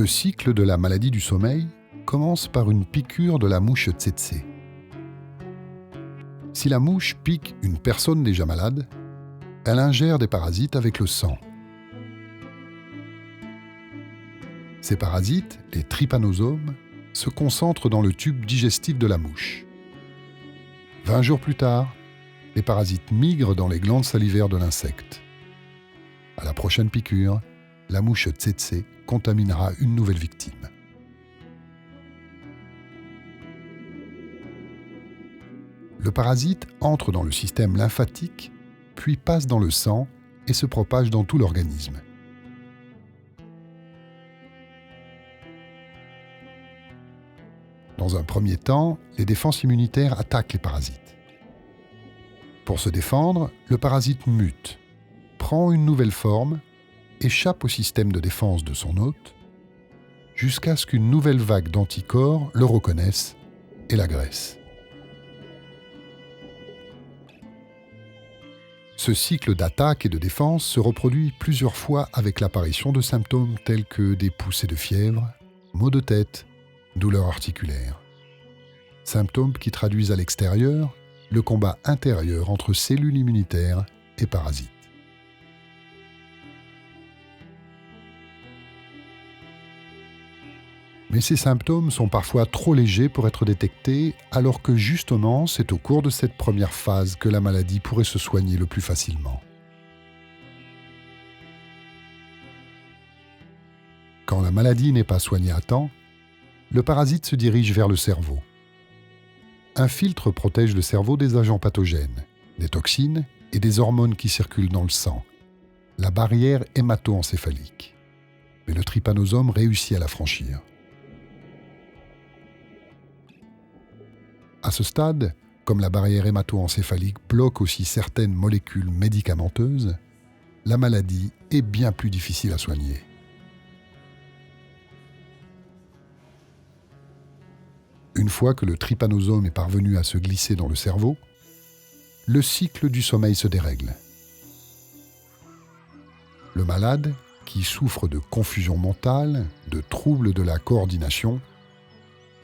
cycle de la maladie du sommeil commence par une piqûre de la mouche tsetse. Si la mouche pique une personne déjà malade, elle ingère des parasites avec le sang. Ces parasites, les trypanosomes, se concentrent dans le tube digestif de la mouche. 20 jours plus tard, les parasites migrent dans les glandes salivaires de l'insecte. À la prochaine piqûre, la mouche tsetse contaminera une nouvelle victime. Le parasite entre dans le système lymphatique, puis passe dans le sang et se propage dans tout l'organisme. Dans un premier temps, les défenses immunitaires attaquent les parasites. Pour se défendre, le parasite mute, prend une nouvelle forme, échappe au système de défense de son hôte, jusqu'à ce qu'une nouvelle vague d'anticorps le reconnaisse et l'agresse. Ce cycle d'attaque et de défense se reproduit plusieurs fois avec l'apparition de symptômes tels que des poussées de fièvre, maux de tête, douleurs articulaires. Symptômes qui traduisent à l'extérieur le combat intérieur entre cellules immunitaires et parasites. Mais ces symptômes sont parfois trop légers pour être détectés, alors que justement, c'est au cours de cette première phase que la maladie pourrait se soigner le plus facilement. Quand la maladie n'est pas soignée à temps, le parasite se dirige vers le cerveau. Un filtre protège le cerveau des agents pathogènes, des toxines et des hormones qui circulent dans le sang, la barrière hémato-encéphalique. Mais le trypanosome réussit à la franchir. À ce stade, comme la barrière hémato-encéphalique bloque aussi certaines molécules médicamenteuses, la maladie est bien plus difficile à soigner. Une fois que le trypanosome est parvenu à se glisser dans le cerveau, le cycle du sommeil se dérègle. Le malade, qui souffre de confusion mentale, de troubles de la coordination,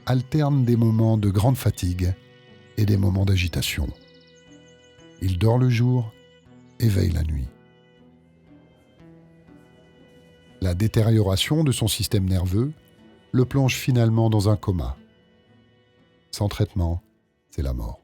alterne des moments de grande fatigue et des moments d'agitation. Il dort le jour et veille la nuit. La détérioration de son système nerveux le plonge finalement dans un coma. Sans traitement, c'est la mort.